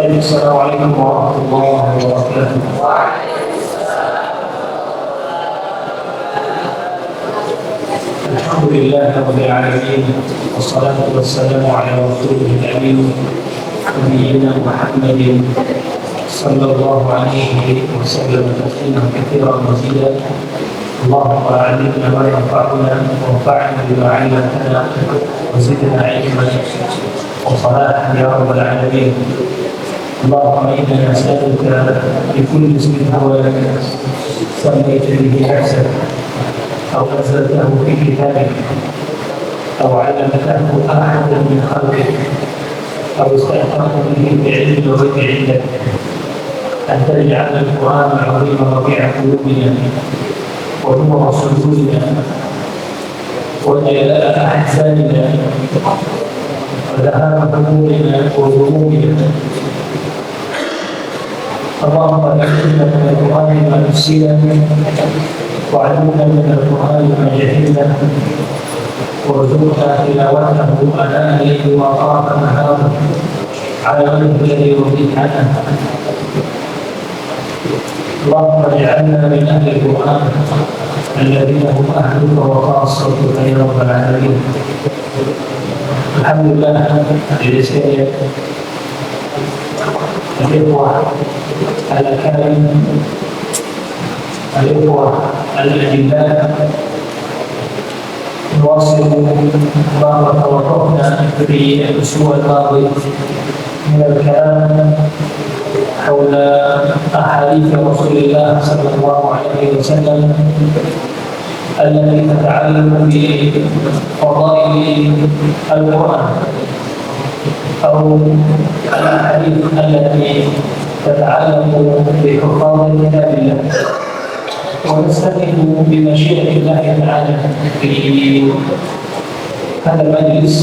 طيب، السلام عليكم ورحمة الله وبركاته. الحمد لله رب العالمين، والصلاة والسلام على رسوله الأمين نبينا محمد صلى الله عليه وسلم تسليما كثيرا مزيدا. اللهم علمنا ما ينفعنا وانفعنا بما علمتنا وزدنا علما وصلاحا يا رب العالمين. اللهم إنا نسألك بكل اسم هو لك سميت به نفسك أو أنزلته في كتابك أو علمته أحدا من خلقك أو استأثرت به بعلم الغيب عندك أن تجعل القرآن العظيم ربيع قلوبنا ونور صدورنا وجلاء أحزاننا وذهاب همومنا وذنوبنا. اللهم علمنا من القرآن ما نسينا وعلمنا من القرآن ما جهلنا وارزقنا تلاوته آناء الليل وأطراف النهار على وجه الذي يرضيك عنه. اللهم اجعلنا من أهل القرآن الذين هم أهلك وخاصتك يا رب العالمين. الحمد لله للسيد الإخوة الأكارم، الإخوة الأجلاء، نواصل ما توقفنا في الأسبوع الماضي من الكلام حول أحاديث رسول الله صلى الله عليه وسلم التي تتعلق بفضائل القرآن أو الأحاديث التي تتعلق بحفاظ كتاب الله. ونستفيد بمشيئة الله تعالى في هذا المجلس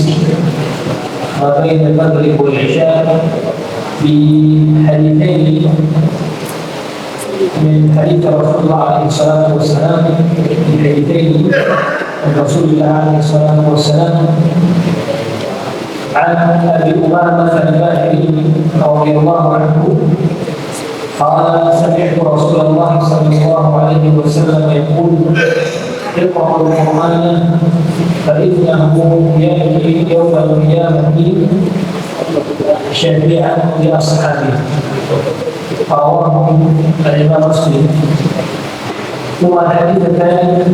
ما بين المغرب والعشاء بحديثين من حديث رسول الله عليه الصلاة والسلام، بحديثين من رسول الله عليه الصلاة والسلام عن أبي أمامة الباهلي رضي الله عنه قال: سمعت رسول الله صلى الله عليه وسلم يقول: اقرأوا القرآن فإنه يأتي يوم القيامة شفيعا لأصحابه. رواه الإمام مسلم. ثم الحديث الثاني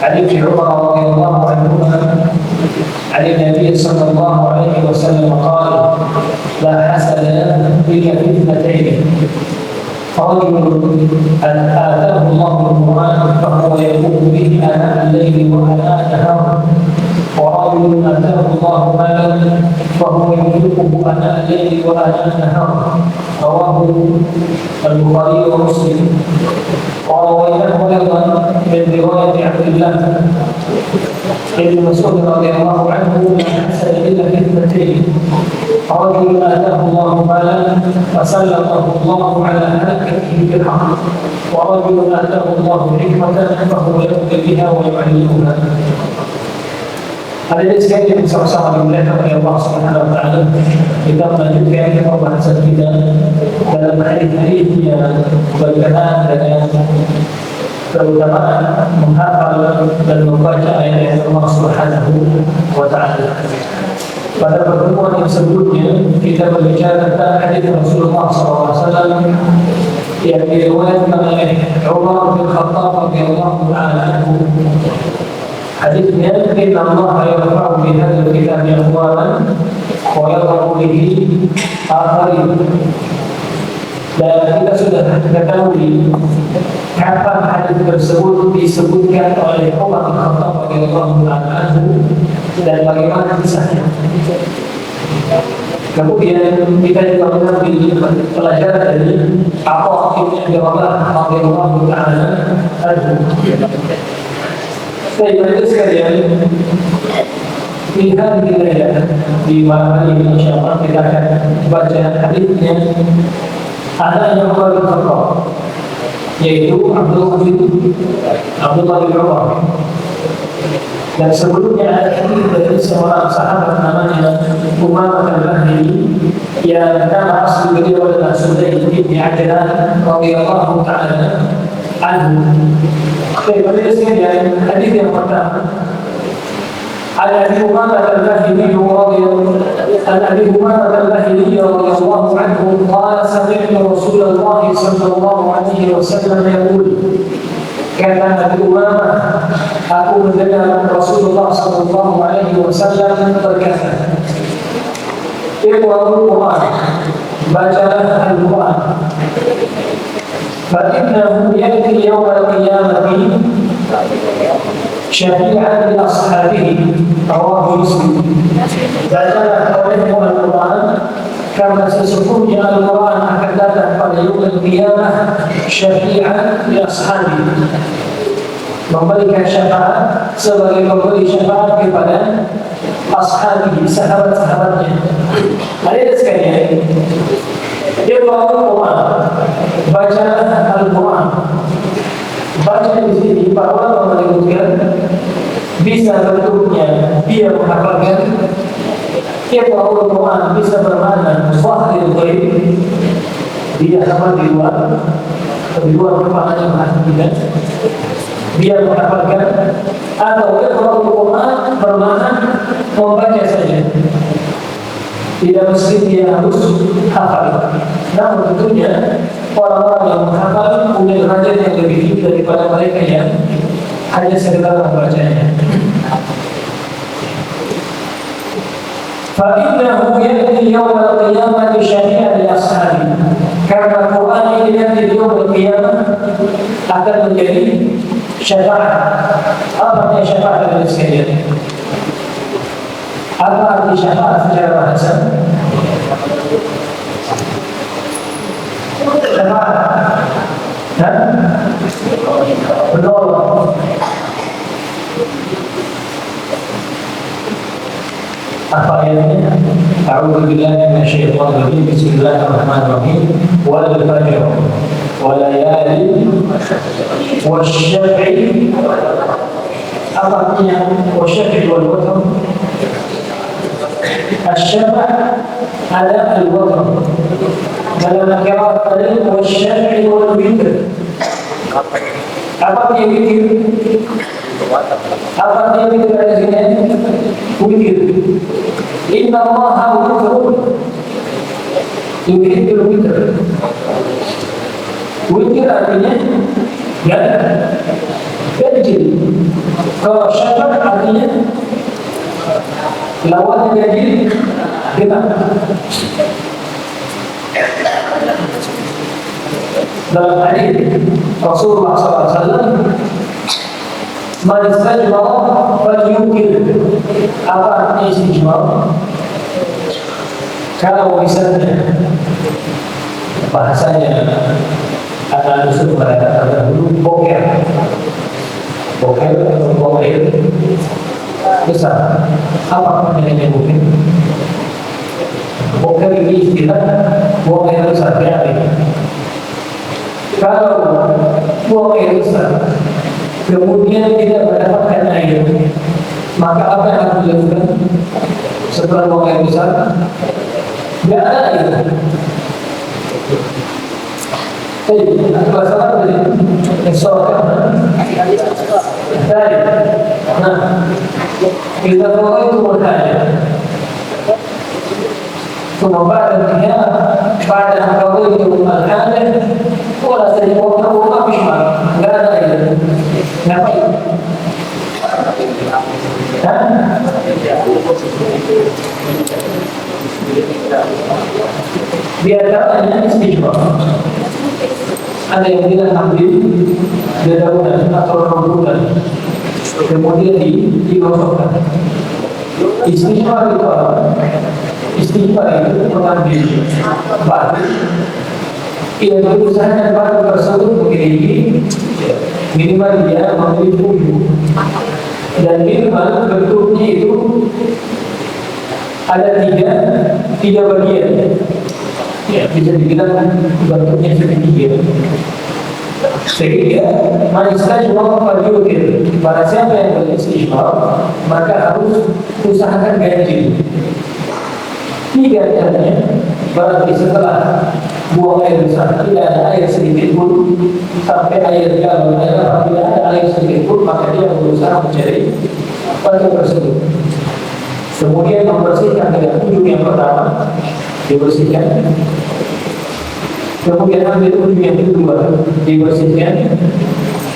عن ابن عمر رضي الله عنهما عن النبي صلى الله عليه وسلم قال: لا حسد إلا في اثنتين: رجل آتاه الله القرآن فهو يقوم به آناء الليل وآناء النهار، ورجل آتاه الله مالا فهو ينفقه آناء الليل وآناء النهار. رواه البخاري ومسلم. ورويناه أيضا من رواية عبد الله بن مسعود رضي الله عنه: لا حسد إلا في اثنتين: رجل آتاه الله مالا فسلطه الله على هلكته بالحق، ورجل آتاه الله حكمة فهو يأتي بها ويعلمها. Hadirin sekalian bersama-sama dimuliakan oleh Allah Subhanahu wa taala, kita melanjutkan pembahasan kita dalam hadis-hadis yang berkenaan dengan keutamaan menghafal dan membaca ayat-ayat Allah Subhanahu wa taala. Pada pertemuan yang sebelumnya kita berbicara tentang hadis Rasulullah SAW yang diriwayatkan oleh Umar bin Khattab radhiyallahu anhu. Hadisnya: inna Allah yarfa'u bi hadzal kitabi aqwaman wa yadh'u bihi akharin. Dan kita sudah ketahui kapan hadis tersebut disebutkan oleh Umar bin Khattab radhiyallahu anhu dan bagaimana kisahnya. Kemudian kita juga mengambil pelajaran dari Atha bin Abi Rabah radhiyallahu anhu. Baik, sekalian, lihat kita di malam ini insyaallah kita akan baca hadisnya ada yang berkata, yaitu Abdullah bin Umar. Dan sebelumnya ada hadis dari seorang sahabat namanya Umamah al-Bahili yang nama asli beliau adalah Sulaim bin Ajlan radhiyallahu ta'ala anhu. Pada sekalian, hadis yang pertama عن ابي امامه الباهلي رضي الله عنه قال سمعت رسول الله صلى الله عليه وسلم يقول كان ابي امامه aku mendengar Rasulullah sallallahu alaihi wasallam berkata, Iqra'ul Quran, bacalah Al-Quran, fa innahu ya'ti yawmal qiyamati syafi'an li ashabihi, rawahu Muslim. Bacalah olehmu Al-Quran, karena sesungguhnya Al-Quran akan datang pada yaumul qiyamah syafi'an li ashabihi, memberikan syafaat sebagai memberi syafaat kepada ashabihi, sahabat-sahabatnya. Hadirin sekalian, Iqra'ul Quran, bacalah Al-Quran. Baca di sini para ulama menyebutkan bisa bentuknya dia menghafalkan. Iqra'ul Quran bisa bermakna zahir ghaib, dia hafal di luar kepalanya menghafalkan, dia menghafalkan, atau Iqra'ul Quran bermakna membaca saja, tidak mesti dia harus hafal. Namun tentunya orang-orang yang menghafal punya derajat yang lebih tinggi daripada mereka yang hanya sekedar membacanya. فَإِنَّهُ يَأْتِي يَوْمَ الْقِيَامَةِ شَفِيعًا لِأَصْحَابِهِ, karena Quran ini nanti di yaumul qiyamah akan menjadi syafaat. Apa artinya syafaat dari sekalian? Apa arti syafaat secara bahasa? Syafaat, menolong. Apa ayatnya? A'udzu billahi minasyaitonir rajim. Bismillahirrahmanirrahim. Wal fajr wa layalin wasyaf'i. Apa artinya wasyaf'i wal watr? Asy-syafa' ada al-watr. Dalam qiraat tadi wasyaf'i wal witr. Apa artinya witir? Apa artinya witir dari sini? Witir. Inna Allaha witrun yuhibbul witr. Witir artinya ganjil. Kalau syafa' artinya lawan ganjil, genap. Dalam hadis Rasulullah SAW, man istajmara falyukir. Apa artinya istijmar? Kalau misalnya bahasanya anak usul pada terdahulu boker atau boker besar. Apa artinya boker? Boker ini istilah boker besar berarti. Kalau boker besar kemudian tidak mendapatkan air, maka apa yang harus dilakukan setelah buang air besar? Tidak ada air. Jadi, bahasa apa tadi? Esokan. Dari. Nah, kita tahu itu bertanya. Cuma pada kau itu bertanya, wala saja orang bishman, tidak ada air. Ngapain? Biarlah istijmar. Ada yang bilang ambil dedaunan atau rambutan, kemudian digosokkan. Istijmar itu apa? Istijmar itu mengambil batu, ia berusaha batu tersebut memiliki minimal dia memiliki tubuh, dan minimal bentuknya itu ada tiga bagian. Ya, bisa dibilang bentuknya segitiga. Sehingga manistajmar falyukir. Para siapa yang beristijmar, maka harus usahakan ganjil. Tiga-tiganya berarti setelah buang air besar tidak ada air sedikit pun, sampai air galon air apa tidak ada air sedikit pun, maka dia berusaha mencari batu tersebut. Kemudian membersihkan dengan ujung yang pertama, dibersihkan. Kemudian ambil ujung yang kedua, dibersihkan.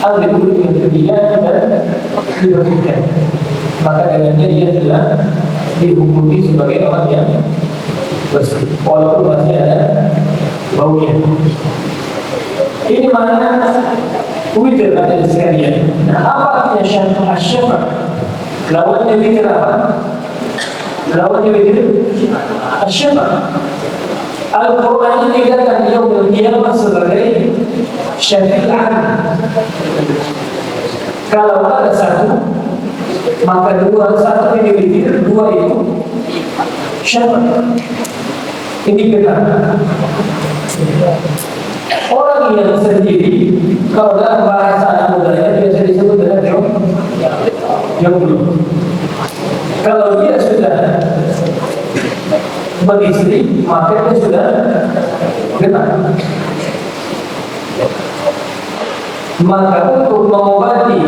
Ambil ujung yang ketiga dan dibersihkan. Maka dengannya dia telah dihukumi sebagai orang yang bersih, walaupun masih ada baunya. Ini mana witir ada sekalian. Nah, apa artinya syafa? Lawannya witir apa? Lawannya witir syafa. Al-Quran ini dikatakan yaumul qiyamah sebagai syafi'an. Kalau ada satu, maka dua, satu ini witir, dua itu syafa. Ini benar. Orang yang sendiri, kalau dalam bahasa budaya biasa disebut dengan jomblo. Kalau dia sudah beristri, maka dia sudah benar. Maka untuk mengobati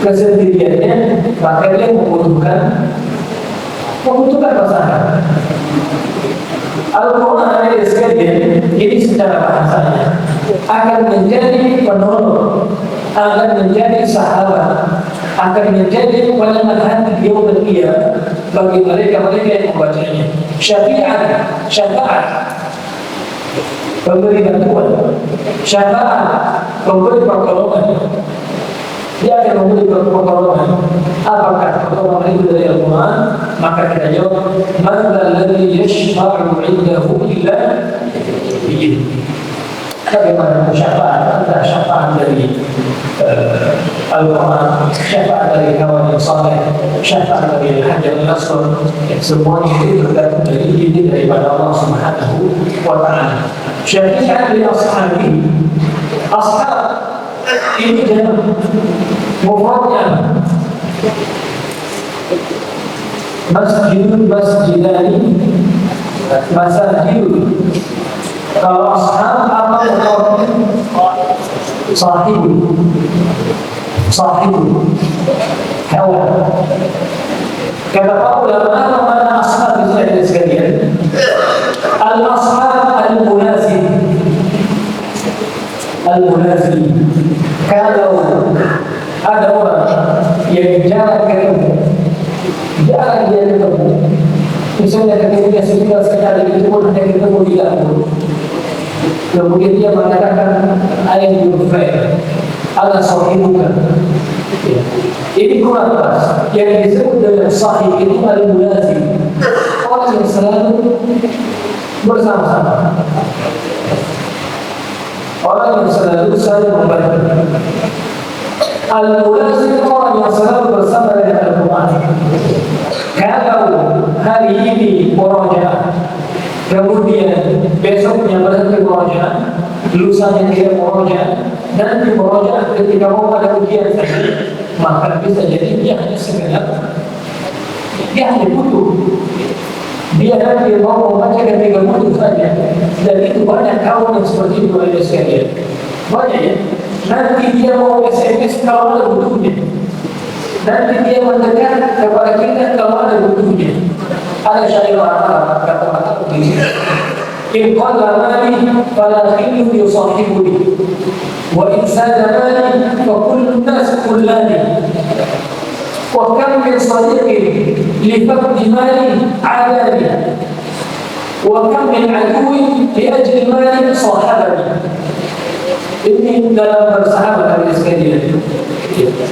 kesendiriannya, maka dia membutuhkan pasangan. Al-Quran ayat sekalian ini secara bahasanya akan menjadi penolong, akan menjadi sahabat, akan menjadi penenang hati di yaumul qiyamah bagi mereka-mereka yang membacanya. Syafaat pemberi bantuan, syafaat pemberi pertolongan. Dia akan memberi pertolongan. Apakah pertolongan itu dari Al-Quran? Maka kita jawab, "Man alladhi yashfa'u 'indahu illa bi'idhnihi." Bagaimana syafaat? Antara syafaat dari Al-Quran, syafaat dari kawan yang saleh, syafaat dari Hajar al-Aswad, semuanya itu tergantung dari izin daripada Allah Subhanahu wa Ta'ala. Syafaat dari ashab ini jangan mufradnya masjidani masajidun. Kalau ashab apa sahibu kawan. Kata para ulama, mana ashab itu ada sekalian. Al-ashab al-munazil. Kalau ada orang yang jarang dia ketemu, misalnya ketemunya sekali itu pun hanya ketemu di dapur, kemudian dia mengatakan ayat Yufrail ala sahibuka. Ini kurang pas. Yang disebut dengan sahib itu al-mulazim, orang yang selalu bersama-sama, orang yang selalu saling membantu. Al-mulazim orang yang selalu bersama dengan Al-Quran. Kalau hari ini murojaah, kemudian besoknya berhenti murojaah, lusanya tidak murojaah, nanti murojaah ketika mau pada ujian saja, maka bisa jadi dia hanya sekedar dia hanya butuh. Dia nanti mau membaca ketika butuh saja. Dan itu banyak kawan yang seperti itu ada sekalian. Banyak ya. Nanti dia mau SMS kalau ada butuhnya. Nanti dia mendekat kepada kita kalau ada butuhnya. Ada syair Arab kata-kata begini. In qalla mali fala khillu yusahibuni wa in sada mali fa kullu nas kullani. Wa kam min sadiqin li faqdi mali adani wa kam min aduwin li ajli mali sahabani. Ini dalam bersahabat dari sekalian.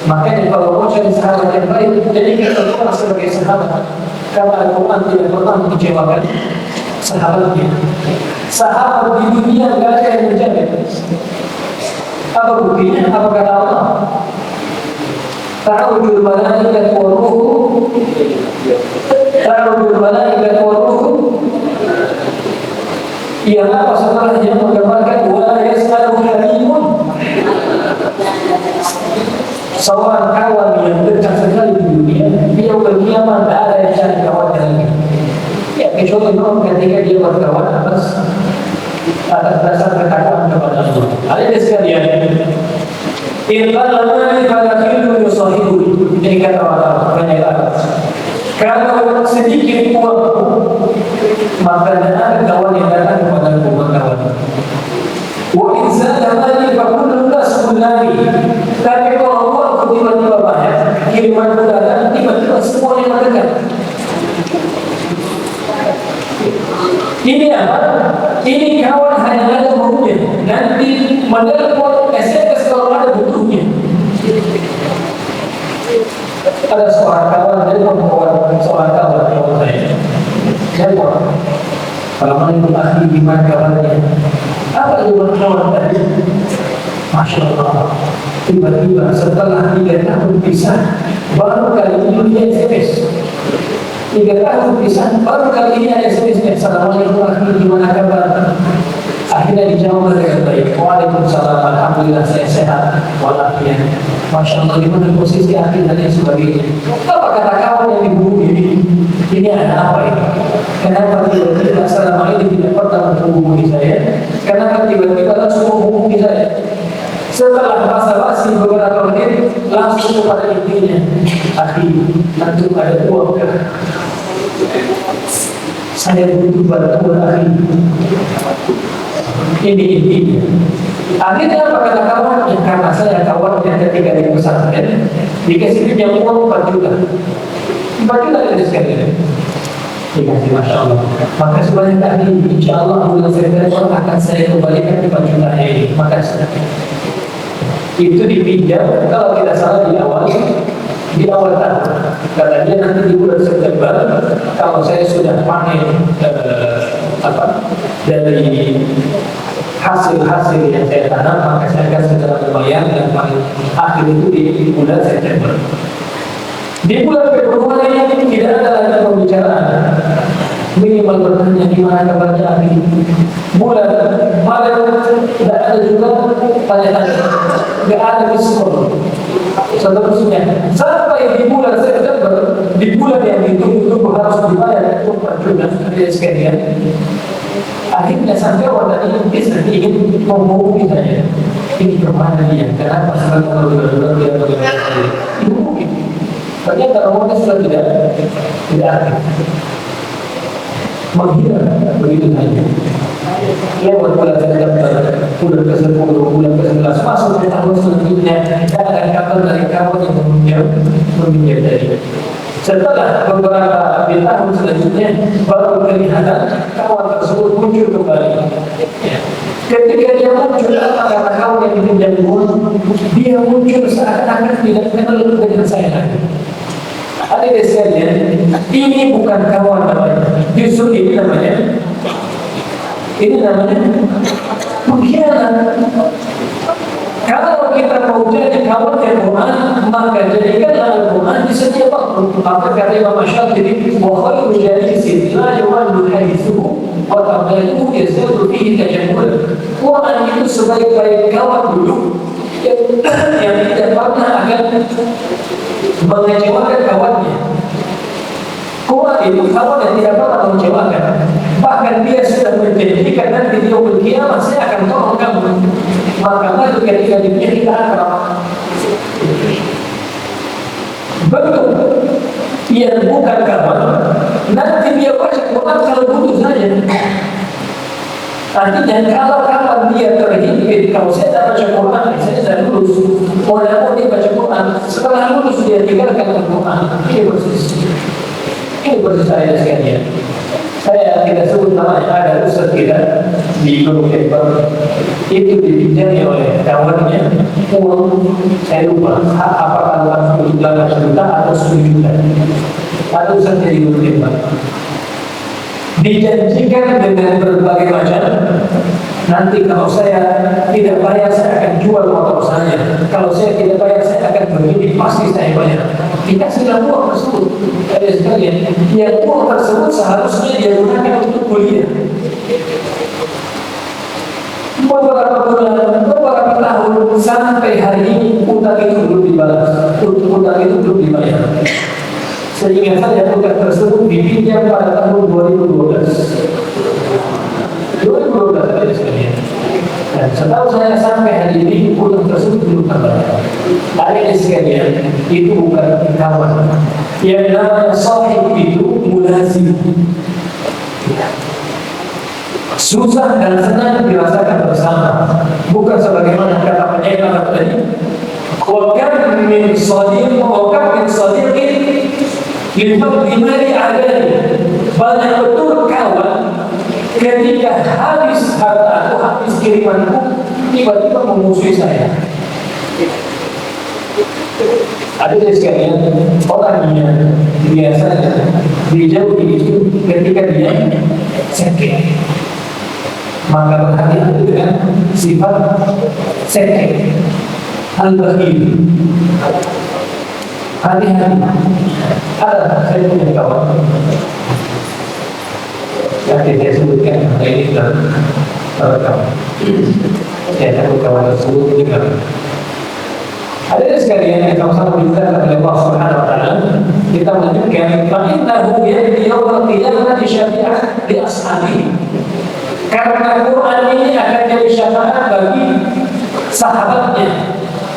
Makanya kalau mau cari sahabat yang baik, jadikan Al-Quran sebagai sahabat. Karena Al-Quran tidak pernah mengecewakan sahabatnya. Sahabat di dunia tidak ada yang menjaga. Apa buktinya? Apa kata Allah? Ta'arujul malaikat wa ruhu, ta'arujul malaikat wa ruhu. Yang apa setelahnya menggambarkan wala yas'alu halimun. Seorang kawan yang dekat sekali di dunia, dia berkiamat tak ada yang cari kawannya lagi. Ya, kecuali penuh ketika dia berkawan atas dasar ketakwaan kepada Allah. Ada sekalian, Inqalama falakilu yusahibu. Ini kata orang banyak Arab. Kalau sedikit uangku, maka ada kawan yang datang kepada kawan. Wa inzala mali fakullu nasbullani. Tapi kalau uangku tiba-tiba banyak, kiriman datang tiba-tiba semuanya mendekat. Ini apa? Ini kawan hanya ada bukunya. Nanti menelpon SMS kalau ada bukunya. Ada seorang kawan dari seorang kawan saya. Saya buat kalau itu ahli gimana kawannya? Apa jawaban kawan tadi? Masya Allah. Tiba-tiba setelah 3 tahun pisah, baru kali ini dia SMS. 3 tahun pisah, baru kali ini ada SMS. Assalamualaikum ahli gimana kabar? Akhirnya dijawab dengan baik. Waalaikumsalam, alhamdulillah saya sehat walafiat. Masya Allah, gimana posisi akhir dan lain sebagainya. Apa kata kawan yang dihubungi ini? Ini ada apa ini? Kenapa tiba-tiba selama ini tidak pernah menghubungi saya? Kenapa tiba-tiba langsung menghubungi saya? Setelah basa-basi beberapa menit, langsung kepada intinya. Akhir, nanti ada uang kah? Saya butuh bantuan akhir. Ini intinya. Akhirnya apa kata kawan? Ya, karena saya kawan yang ketika di pesantren dikasih pinjam uang 4 juta. 4 juta dari sekalian. Dikasih, Masya Allah. Maka sebanyak tadi, insya Allah bulan September akan saya kembalikan 4 juta ini. Makasih. Itu dipinjam kalau tidak salah di awal tahun. Katanya nanti di bulan September kalau saya sudah panen dari hasil-hasil yang saya tanam, maka saya akan segera membayar dan paling akhir itu di bulan September. Di bulan Februari tidak ada lagi pembicaraan. Minimal bertanya gimana kabarnya akhir. Bulan Maret tidak ada juga tanya-tanya. Tidak ada diskon. Seterusnya sampai di bulan September, di bulan yang ditunggu-tunggu harus dibayar itu 4 juta sekalian. Akhirnya sampai orang ini bisa ingin menghubungi saya. Ini kemana dia? Kenapa sekarang kalau dia itu mungkin. Ternyata nomornya sudah tidak aktif. Menghilang begitu saja. Lewat bulan September, bulan ke-10, bulan ke-11, masuk ke tahun selanjutnya, kita akan kabar dari kawan yang meminjam tadi. Setelah beberapa di tahun selanjutnya, baru kelihatan kawan tersebut muncul kembali. Ketika dia muncul, kata kawan yang meminjam uang, dia muncul seakan-akan tidak kenal dengan saya lagi. Ada sekalian, ini bukan kawan namanya, justru ini namanya pengkhianat. Kalau kita mau jadi kawan Al-Quran, maka jadikanlah Al-Quran di setiap waktu. Maka kata Imam Syafi'i, wa khairu jalisin la yu'allu hadithuhu wa tabdaluhu yazadu fihi tajammul. Quran itu sebaik-baik kawan dulu yang tidak pernah akan mengecewakan kawannya. Quran itu kawan yang tidak pernah mengecewakan. Bahkan dia sudah menjanjikan nanti di yaumul qiyamah saya akan tolong kamu. Maka itu ketika dia kita akrab. Betul. Ia bukan kawan. Nanti dia baca Quran kalau butuh saja. Artinya kalau kawan dia terhimpit, kalau saya tak baca Quran, saya sudah lulus. Mau dia baca Quran, setelah lulus dia tinggalkan Al-Quran. Ini persis saya sekalian. Saya tidak sebut nama, ada ustaz kita di Gunung Kembar itu dipinjami oleh kawannya uang, saya lupa apakah 18 juta atau 10 juta. Ada ustaz di Gunung Kembar dijanjikan dengan berbagai macam, nanti kalau saya tidak bayar saya akan jual motor saya, kalau saya tidak bayar saya akan begini, pasti saya bayar. Dikasihlah uang tersebut. Ada sekalian, yang uang tersebut seharusnya dia gunakan untuk kuliah. Beberapa bulan, beberapa tahun sampai hari ini utang itu belum dibalas, utang itu belum dibayar. Seingat saya bukan tersebut dipinjam pada tahun 2012 ada sekalian. Dan setahu saya sampai hari ini utang tersebut belum terbayar. Ada sekalian, itu bukan kawan. Yang namanya sahib itu mulazim. Susah dan senang dirasakan bersama. Bukan sebagaimana kata penyair tadi. Wakam min sadiq, wakam min sadiqin dimari adani. Banyak betul kawan ketika habis harta atau habis kirimanku tiba-tiba memusuhi saya. Ada sekalian orang yang biasanya dijauhi itu ketika dia sakit, maka berhati-hati dengan sifat sakit al-bakhil. Hati-hati. Ada saya punya kawan yang saya sebutkan ini dalam kawan. Saya tahu kawan tersebut juga. Ada sekalian yang sama-sama diberitakan oleh Allah Subhanahu wa taala, kita melanjutkan fa'innahu ya'ti yawmal qiyamati syafi'an li ashabihi. Karena Quran ini akan jadi syafaat bagi sahabatnya.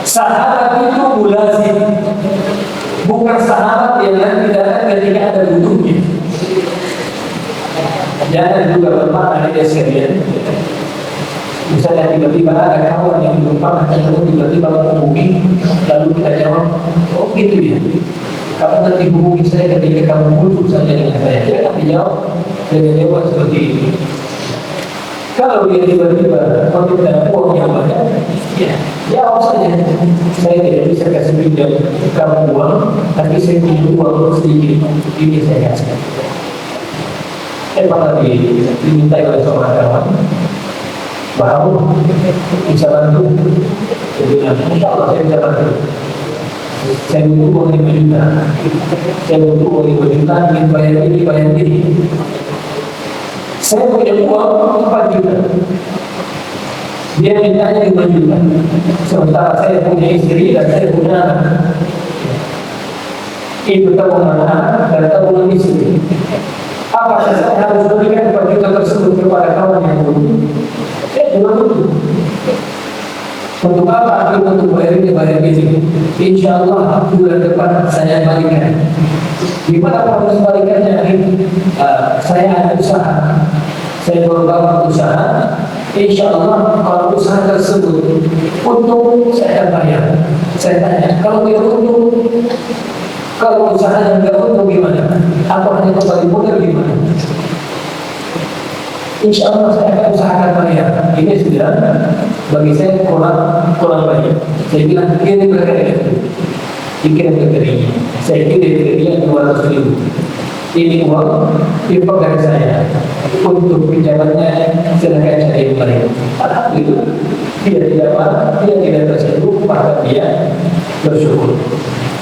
Sahabat itu mulazim, bukan sahabat yang nanti datang ketika ada butuhnya. Jangan juga bermakna dia sekalian. Misalnya tiba-tiba ada kawan yang belum pernah ketemu, tiba-tiba menghubungi, lalu kita jawab, oh gitu ya. Kalau nanti hubungi saya ketika kamu butuh saja dengan saya, jangan dijawab dengan jawab seperti ini. Kalau dia tiba-tiba meminta uang yang banyak, ya jawab saja. Saya tidak bisa kasih pinjam kamu uang, tapi saya punya uang sedikit, ini saya kasih. Pernah dimintai oleh seorang kawan, baru bisa bantu. Saya bilang, insya Allah saya bisa bantu. Saya butuh uang 5 juta. Saya butuh uang 5 juta, ingin bayar ini. Saya punya uang 4 juta. Dia mintanya 5 juta. Sementara saya punya istri dan saya punya anak. Itu tabungan anak dan tabungan istri. Apa saya harus berikan 4 juta tersebut kepada kawan yang butuh? Untuk apa? Untuk bayar ini. Insya Allah bulan depan saya balikan. Gimana proses balikannya? Saya ada usaha. Saya berbangun usaha. Insya Allah kalau usaha tersebut untung saya bayar. Saya tanya, kalau tidak untung, kalau usaha yang tidak untung gimana? Atau hanya kembali modal gimana? Insya Allah saya akan usahakan bayar. Ini sudah bagi saya kurang banyak. Saya bilang kirim ke dia, dikirim ke dia. Saya kirim ke dia 200.000. Ini uang infak dari saya untuk pinjamannya, silakan cari yang lain. Alhamdulillah dia tidak marah, dia tidak tersinggung, maka dia bersyukur.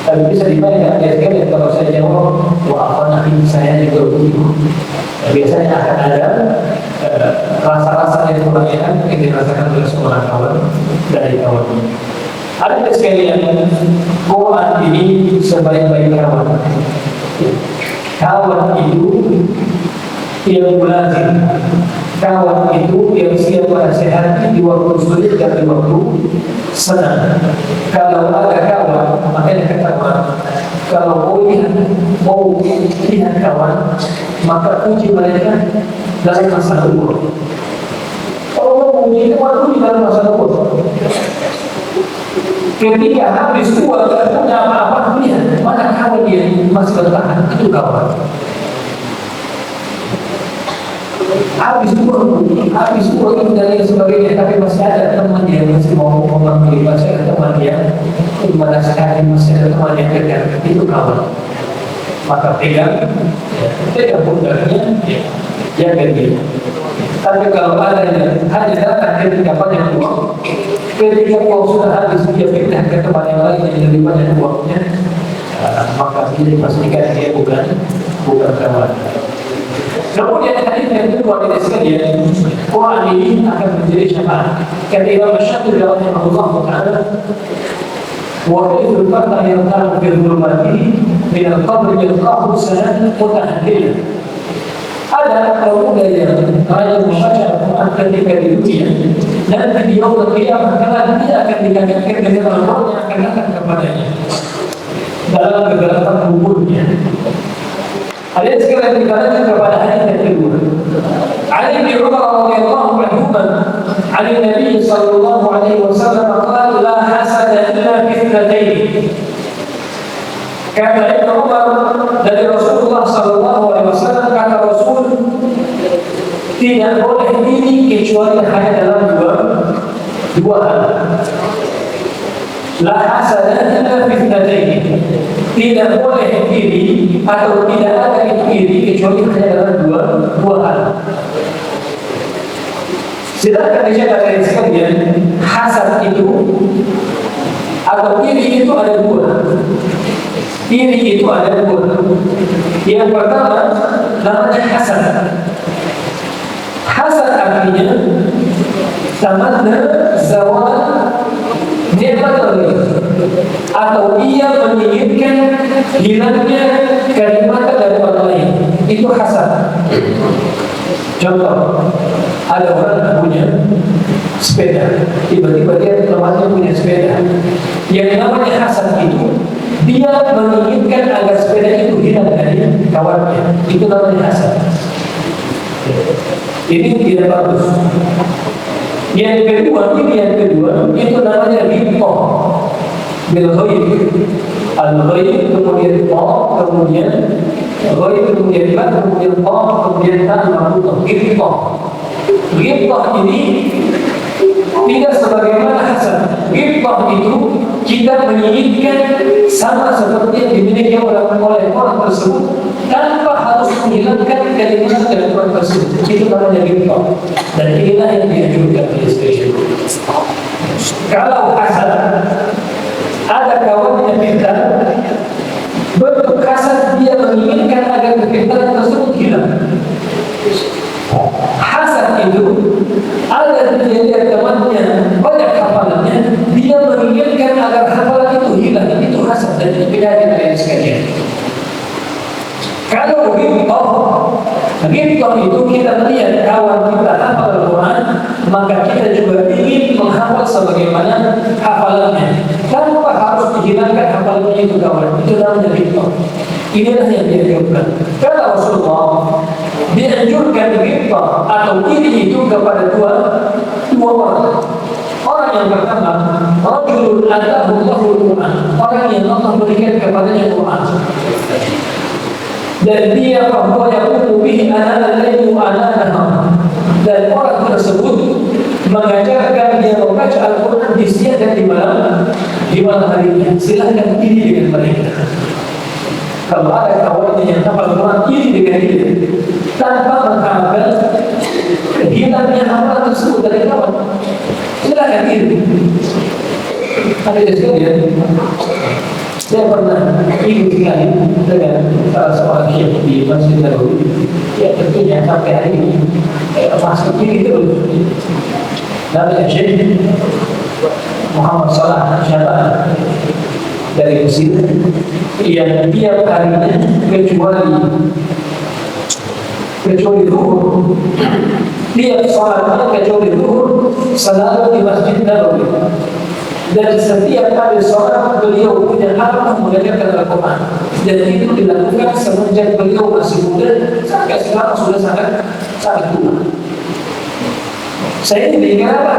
Tapi bisa dibayar dia sekali kalau saya jawab, wah nanti saya juga butuh. Biasanya akan ada rasa-rasa yang kurang enak yang dirasakan oleh seorang kawan dari kawan. Ada sekalian, Quran ini sebaik-baik kawan. Kawan itu yang mulazim. Kawan itu yang siap menasihati di waktu sulit dan di waktu senang. Kalau ada kawan, makanya katakan, kalau mau lihat kawan, maka puji mereka dalam masa umur. Kalau mau puji kawan, puji dalam masa umur. Ketika habis uang dan punya apa-apa, lihat mana kawan dia masih bertahan, itu kawan. Habis uang itu dan lain sebagainya, tapi masih ada teman yang masih mau memanggil, masih ada teman yang mana sekali masih ada teman yang dekat, itu kawan. Maka pegang pundaknya, jaga dia. Tapi kalau ada yang hanya datang ketika banyak uang, ketika uang sudah habis dia pindah ke tempat yang lain yang lebih banyak uangnya, maka dia pastikan dia bukan kawan. Kemudian hadis yang kedua dari sekalian, Quran ini akan menjadi syafaat. Kata Imam Syafi'i rahimahullah taala, وكيف الفتى يرتاح في ظلماته من القبر يلقاه سنة متهدئة. Ada pemuda yang rajin membaca Al-Quran ketika di dunia, nanti di yaumul qiyamah kelak dia akan dikagetkan dengan Al-Quran yang akan datang kepadanya dalam kegelapan kuburnya. Ada yang sekarang dikatakan kepada hadis yang kedua. Ali bin Umar radhiyallahu anhuma, Ali Nabi sallallahu alaihi wasallam qala la hasada illa fi ithnatayn. Kata Ibnu Umar dari Rasulullah sallallahu alaihi wasallam, kata Rasul, tidak boleh iri kecuali hanya dalam dua hal. La hasada illa fi ithnatayn. Tidak boleh iri atau tidak ada itu iri kecuali hanya dalam dua hal. Sedangkan dari sekalian, hasad itu atau iri itu ada dua. Iri itu ada dua. Yang pertama namanya hasad. Hasad artinya tamanna zawal nikmat Allah, atau ia menginginkan hilangnya kenikmatan dari orang lain. Itu hasad. Contoh, ada orang punya sepeda, tiba-tiba dia temannya punya sepeda. Yang namanya hasad itu, dia menginginkan agar sepeda itu hilang dari kawannya. Itu namanya hasad. Ini tidak bagus. Yang kedua itu namanya ghibthah bil ghaib. Al-ghaib kemudian ta, kemudian ghaib, kemudian ba, kemudian ta, kemudian ta maftuhah. Ghibthah ini tidak sebagaimana hasad. Ghibthah itu kita menginginkan sama seperti yang dimiliki oleh orang tersebut tanpa harus menghilangkan kalimat dari orang tersebut. Itu namanya ghibthah. Dan inilah yang dianjurkan oleh Islam. Kalau hasad, ada kawannya pintar, bentuk hasad dia menginginkan agar kepintaran tersebut hilang. Hasad itu ada dia temannya banyak hafalannya, dia menginginkan agar hafalan itu hilang. Itu hasad dan itu penyakit dari sekalian. Kalau ghibthah itu kita melihat kawan kita hafal Al-Quran, maka kita juga ingin menghafal sebagaimana hafalannya tanpa harus dihilangkan hafalannya itu kawan. Itu namanya ghibthah. Inilah yang dianjurkan. Kata Rasulullah, dianjurkan ghibthah atau iri itu kepada dua orang. Orang yang pertama, rajulun atahu Allahul Quran, orang yang Allah berikan kepadanya Quran, dan dia bahwa yaqulu bihi ana al-layli wa ana an-nahar, dan orang tersebut mengajarkan dia membaca Al-Quran di siang dan di malam harinya. Silakan iri dengan mereka. Kalau ada kawannya yang hafal Al-Quran, iri dengan dia tanpa mengharapkan hilangnya hafalan tersebut dari kawan. Silakan iri. Ada sekalian, saya pernah ikut sekali dengan salah seorang syekh di Masjid Nabawi. Ya tentunya sampai hari ini masuk ini terus. Namanya Syekh Muhammad Salah Syabani dari Mesir, yang tiap harinya kecuali zuhur, tiap salatnya kecuali zuhur selalu di Masjid Nabawi. Dan setiap kali sholat beliau punya harapan mengajarkan Al-Quran, dan itu dilakukan semenjak beliau masih muda sampai sekarang sudah sangat tua. Saya diingat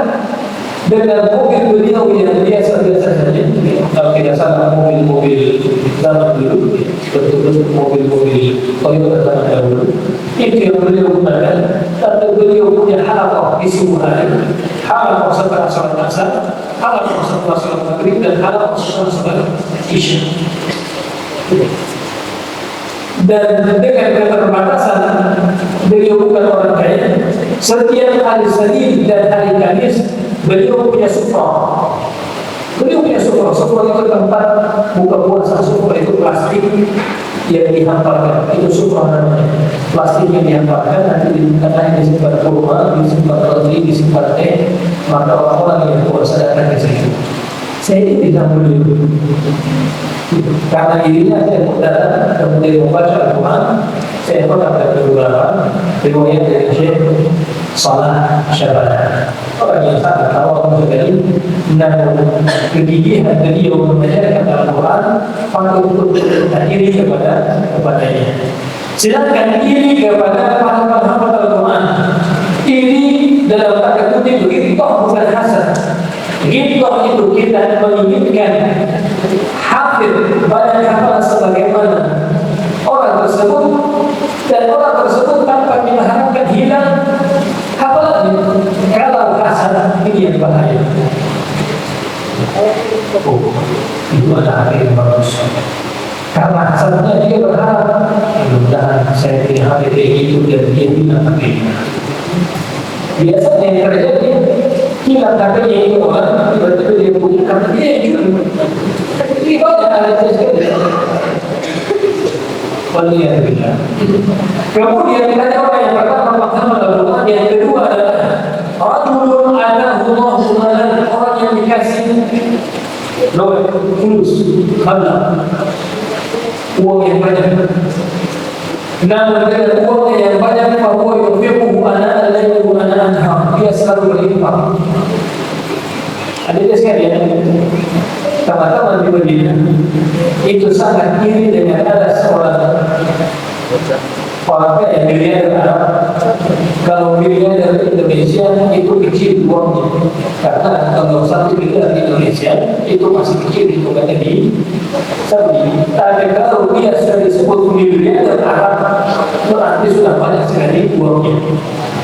dengan mobil beliau yang biasa-biasa saja. Kalau tidak salah mobil-mobil zaman dulu, betul-betul mobil-mobil Toyota zaman dahulu, itu yang beliau gunakan. Tapi beliau punya halaqah di subuh hari, halaqah setelah sholat asar, halaqah setelah sholat maghrib, dan halaqah setelah sholat isya. Dan dengan keterbatasan beliau bukan orang kaya, setiap hari Senin dan hari Kamis beliau punya sufrah. Beliau punya sufrah. Sufrah itu tempat buka puasa. Sufrah itu plastik yang dihamparkan. Itu sufrah namanya. Plastik yang dihamparkan, nanti katanya disimpan kurma, disimpan roti, disimpan teh. Maka orang-orang yang puasa datang ke sini. Saya ini tidak boleh. Karena dirinya saya datang kemudian membaca Al-Quran, saya pernah ada beberapa riwayat dari Syekh Salah Syabana, orang yang sangat awam sekali, namun kegigihan beliau membacakan Al-Quran pada untuk diri kepadanya. Sedangkan iri kepada para penghafal Al-Quran, iri dalam tanda kutip ghibtah bukan hasad. Ghibtah itu kita menginginkan hafiz banyak hafalan sebagaimana orang tersebut, dan orang tersebut tanpa kita harapkan hilang hafalannya. Kalau hasad, ini yang bahaya. Itu ada hati yang bagus. Karena hasadnya dia berharap, mudah-mudahan saya punya hati kayak gitu dan dia bilang begini. Biasanya yang terjadi, hilang katanya ini orang, tiba-tiba dia punya kata dia juga. Jadi banyak ada sekali. Waliyahillah. Kemudian ada orang yang pertama paham Al-Quran, yang kedua adalah rajulun atahullahu malan, orang yang dikasih fulus, khala, uang yang banyak. Namun dengan uangnya yang banyak, bahwa yunfiquhu ana al-layli wa ana an-nahar, dia selalu berinfak. Ada sekalian, teman-teman di Madinah itu sangat iri dengan ada seorang warga yang miliarder Arab. Kalau miliarder di Indonesia itu kecil uangnya, karena kalau 1 miliar di Indonesia itu masih kecil hitungannya di Saudi. Tapi kalau dia sudah disebut miliarder Arab, berarti sudah banyak sekali uangnya.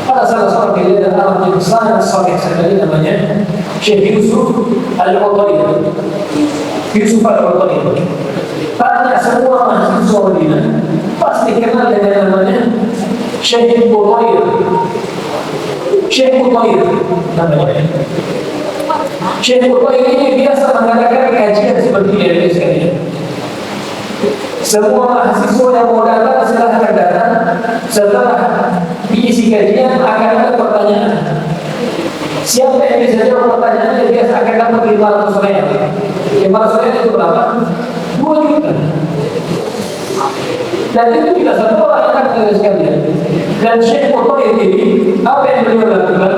Ada salah seorang miliarder Arab yang sangat soleh sekali, namanya Syekh Yusuf Al-Qata'i. Yusuf Al-Qata'i. Tanya semua mahasiswa Madinah, pasti kenal dengan namanya Syekh Qutair. Syekh Qutair namanya. Syekh Qutair ini biasa mengadakan kajian seperti ini sekalian. Semua mahasiswa yang mau datang silahkan datang. Setelah diisi kajian akan ada pertanyaan. Siapa yang bisa jawab pertanyaan, dia akan dapat 500 rial. 500 rial itu berapa? 2 juta. Dan itu tidak satu orang yang akan ada sekalian. Dan Syekh Qutair ini, apa yang beliau lakukan?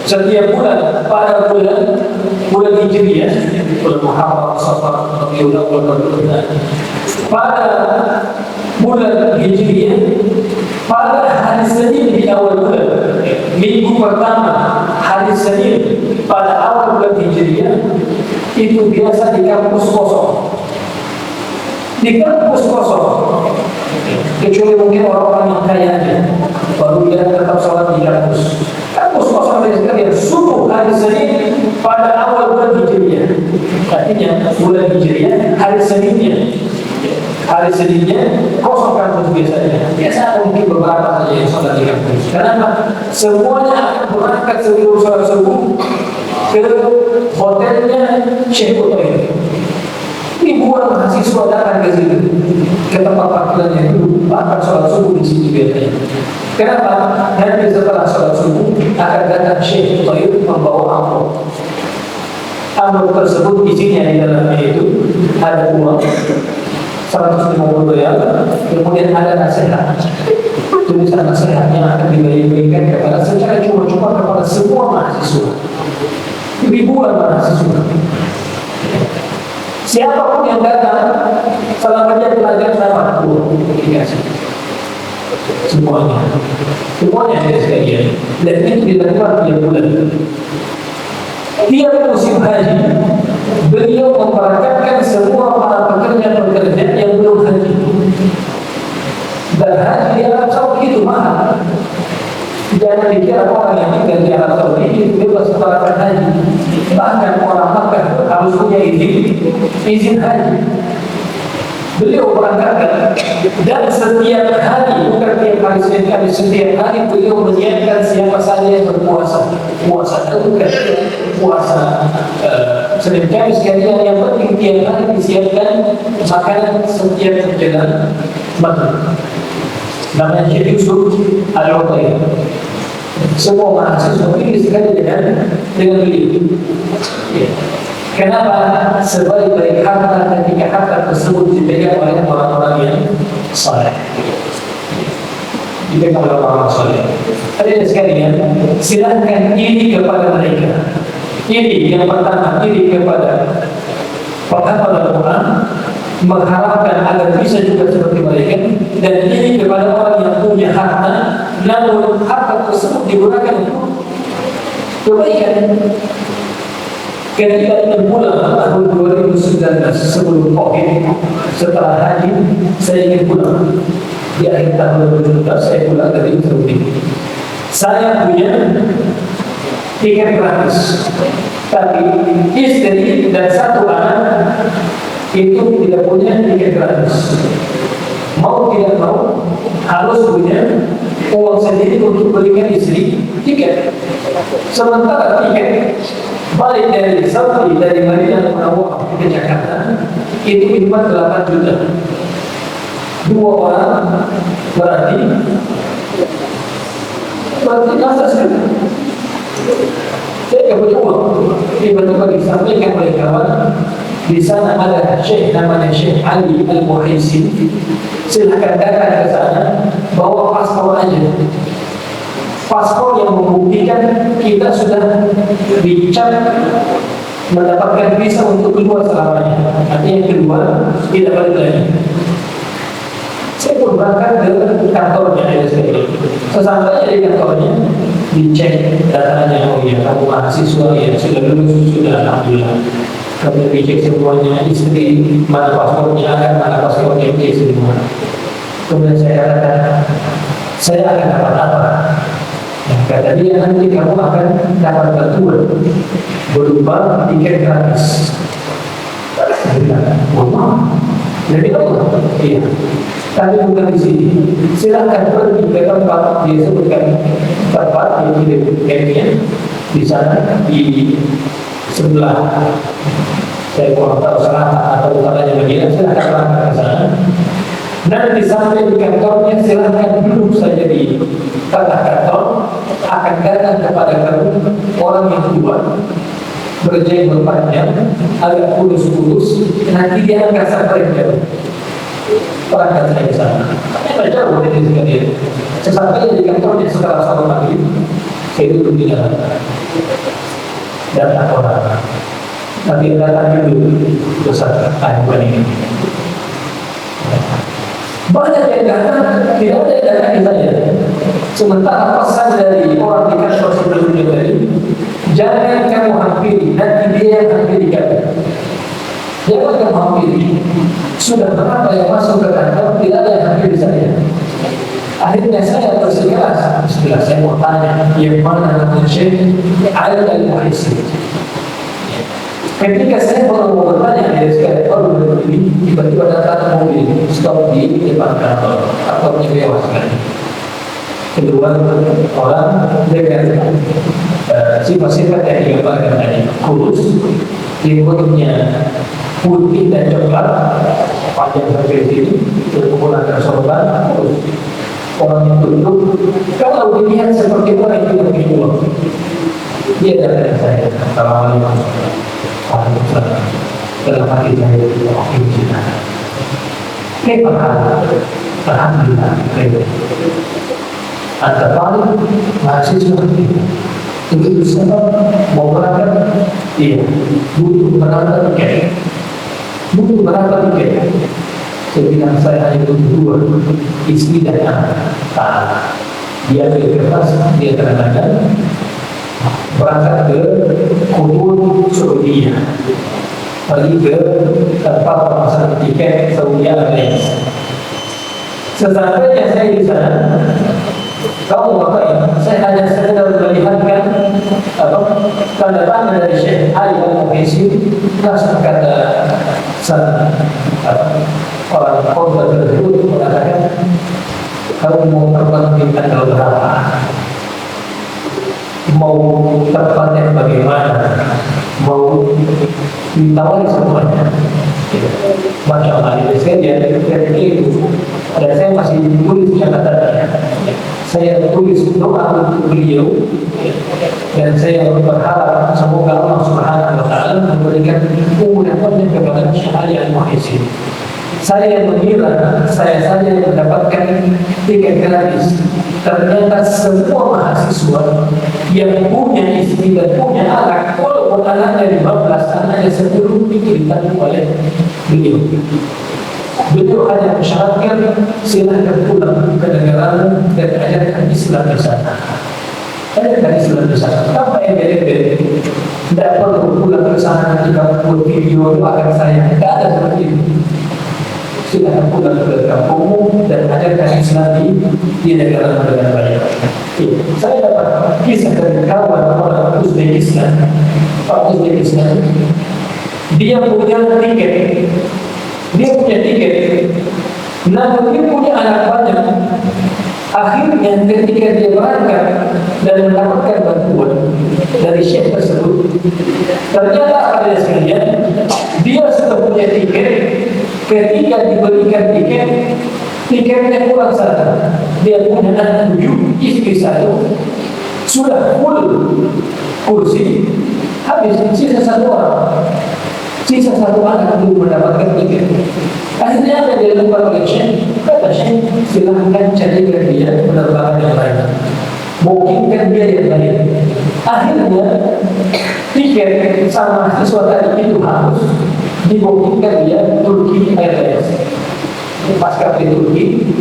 Setiap bulan pada bulan Hijriah, bulan Muharram, Safar, Rabiul Awwal, pada bulan Hijriah, pada hari Senin di awal bulan, minggu pertama hari Senin pada awal bulan Hijriah, itu biasa di kampus kosong. Di kampus kosong, kecuali mungkin orang-orang yang kaya aja, baru dia tetap sholat di kampus. Kampus kosong dari sekalian, subuh hari Senin pada awal bulan Hijriah. Artinya bulan Hijriah, hari Seninnya kosong kampus biasanya. Biasa mungkin beberapa saja yang sholat di kampus. Kenapa? Semuanya akan berangkat sebelum sholat subuh ke hotelnya Syekh Qutair. Ribuan mahasiswa datang ke situ, ke tempat parkirannya itu, bahkan sholat subuh di situ biasanya. Kenapa? Nanti setelah sholat subuh akan datang Syekh Qutair membawa amplop. Amplop tersebut isinya di dalamnya itu ada uang 150 rial, kemudian ada nasihat, tulisan nasihat yang akan diberikan kepada secara cuma-cuma kepada semua mahasiswa. Ribuan mahasiswa. Siapapun yang datang, selama dia belajar sama dikasih semuanya ada sekalian. Dan itu dilakukan tiap bulan. Tiap musim haji, beliau memberangkatkan semua para pekerja yang belum haji. Dan haji di Arab Saudi itu mahal. Jangan dikira orang yang tinggal di Arab Saudi itu bebas melakukan haji. Bahkan orang Makkah harus punya izin haji. Beliau berangkatkan, dan setiap hari, bukan tiap hari Senin kali, setiap hari beliau menyiapkan siapa saja yang berpuasa. Puasa itu bukan puasa Senin kali sekalian, yang penting tiap hari disiapkan makanan setiap perjalanan maghrib. Namanya Syekh Yusuf Al-Qata'i. Semua mahasiswa ini sekali dengan beliau. Ya. Kenapa? Sebaik-baik harta ketika harta tersebut dipegang oleh orang-orang yang saleh. Dipegang oleh orang-orang saleh. Ada sekalian, silahkan iri kepada mereka. Iri yang pertama, iri kepada penghafal Al-Quran, mengharapkan agar bisa juga seperti mereka, dan iri kepada orang yang punya harta, namun harta tersebut digunakan untuk kebaikan. Ketika ingin pulang tahun 2019 sebelum COVID, setelah haji, saya ingin pulang. Di akhir tahun 2019 saya pulang dari Saudi. Saya punya tiket gratis, tapi istri dan satu anak itu tidak punya tiket gratis. Mau tidak mau harus punya uang sendiri untuk belikan istri tiket. Sementara tiket balik dari Saudi, dari Madinah Munawwarah ke Jakarta itu cuma 8 juta. 2 orang berarti masa sekali. Saya tidak punya uang. Tiba-tiba disampaikan oleh kawan, di sana ada Syekh namanya Syekh Ali Al-Muhaisi. Silahkan datang ke sana, bawa paspor aja. Paspor yang membuktikan kita sudah dicap mendapatkan visa untuk keluar selamanya. Artinya yang kedua tidak balik lagi. Saya pun berangkat ke kantornya ada sekali. Sesampainya di kantornya, dicek datanya. Oh iya, kamu mahasiswa ya, sudah lulus, sudah, alhamdulillah. Kemudian dicek semuanya, istri, mana paspornya, mana paspornya, semua. Kemudian saya katakan, saya akan dapat apa? Kata dia, nanti kamu akan dapat bantuan berupa tiket gratis. Jadi Allah, iya. Tapi bukan di sini. Silakan pergi ke tempat dia sebutkan tempat yang kirimnya di sana di sebelah. Saya kurang tahu selatan atau utaranya bagian. Silakan berangkat ke sana. Dan di samping di kantornya silakan duduk saja di tengah kantor. Akan datang kepada kamu orang yang tua berjenggot panjang, agak kurus-kurus, nanti dia akan sampaikan perangkat saya di sana. Tidak jauh dari sekalian. Sesampainya di kantornya setelah salat maghrib, saya duduk di dalam. Datang orang, tapi datang dulu besar bukan ini. Banyak yang datang, tidak ada yang datang di saya. Sementara pesan dari orang di kantor sebelumnya tadi, jangan kamu hampiri, nanti dia yang hampiri kamu. Jangan kamu hampiri. Sudah berapa yang masuk ke kantor, tidak ada yang hampiri saya. Akhirnya saya bersikeras, bismillah, saya mau tanya, yang mana namanya Syekh Ali Al-Muhaisi. Ketika saya mau bertanya dari sekali baru berdiri, tiba-tiba datang mobil stop di depan kantor, kantornya mewah sekali. Kedua orang dengan sifat-sifat yang digambarkan tadi, kurus, rambutnya putih dan coklat, panjang sampai sini, menggunakan sorban, kurus. Orang yang duduk, kalau dilihat seperti orang yang tidak punya uang, dia datang saya, Assalamualaikum. Dalam hati saya itu Cina. Alhamdulillah. Anda paling mahasiswa untuk bisa mau berangkat, iya, butuh berapa tiket? Butuh berapa tiket? Saya bilang saya hanya butuh 2, istri dan anak. Dia beli kertas, dia terangkan berangkat ke Kudus Saudi, pergi ke tempat pemasaran tiket Saudi Arabia. Sesampainya saya di sana, kamu ngapain? Saya hanya sekedar melihatkan tanda tangan dari Syekh Ali Al-Muhaisi. Langsung kata orang korban tersebut mengatakan, kamu mau terbang di tanggal berapa? Mau tempatnya bagaimana, mau ditawari semuanya. Masya Allah, saya dari itu, dan saya masih tulis catatannya. Saya tulis doa untuk beliau Dan saya berharap semoga Allah Subhanahu wa taala memberikan umur yang panjang kepada Syahari Al-Muhsin. Saya mengira saya saja yang mendapatkan tiket gratis. Ternyata semua mahasiswa yang punya istri dan punya anak, walaupun anaknya 15, anaknya 10, ditanggung oleh beliau. Beliau hanya mensyaratkan silahkan pulang ke negara dan ajarkan Islam di sana. Ajarkan Islam di sana. Apa yang beda-beda? Tidak perlu pulang ke sana nanti kamu buat video doakan saya. Tidak ada seperti itu. Silahkan pulang ke kampungmu dan ajarkan Islam di negara dengan baik. Saya dapat kisah dari kawan orang Uzbekistan. Pak Uzbekistan, dia punya tiket. Namun dia punya anak banyak. Akhirnya ketika dia berangkat dan mendapatkan bantuan dari syekh tersebut, ternyata ada sekalian, dia sudah punya tiket. Ketika diberikan tiketnya kurang satu. Dia punya anak 7, istri 1, sudah full kursi, habis sisa 1 orang. Sisa 1 anak belum mendapatkan tiket. Akhirnya apa yang dilakukan oleh Syekh? Kata Syekh, silahkan carikan dia penerbangan yang lain. Mungkinkan dia yang lain. Akhirnya tiket sama siswa tadi itu harus dimungkinkan dia Turki Airlines. Maskapai Turki,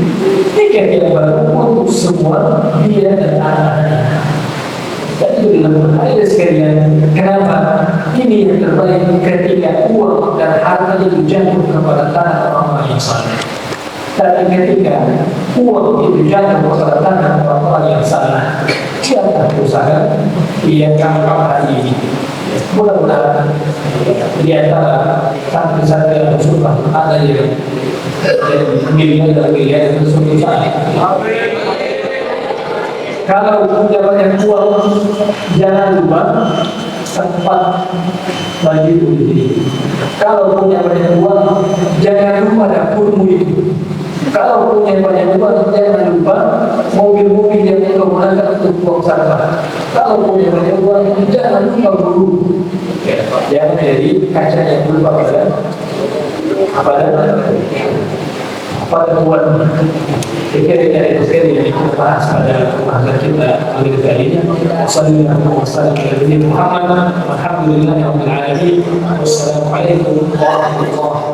tiket yang baru untuk semua dia dan anak-anaknya. Dan itu dilakukan ada sekalian. Kenapa? Ini yang terbaik ketika uang dan harta itu jatuh kepada tangan orang-orang yang salah. Tapi ketika uang itu jatuh kepada tangan orang-orang yang salah, siapa usaha yang gampang hari ini. Mudah-mudahan di antara santri-santri yang bersumpah ada yang miliar dan miliar yang bersumpah salah. Kalau punya banyak uang, jangan lupa tempat bagi ini. Kalau punya banyak uang, jangan lupa dapurmu itu. Kalau punya banyak uang, jangan lupa mobil-mobil yang engkau gunakan untuk buang sampah. Kalau punya banyak uang, jangan lupa guru. Jangan jadi kaca yang berubah pada Tuhan. Kira-kira itu sekali yang kita bahas pada pembahasan kita kali ini. Wassalamualaikum warahmatullahi wabarakatuh. Alhamdulillahirabbil alamin. Wassalamualaikum warahmatullahi wabarakatuh.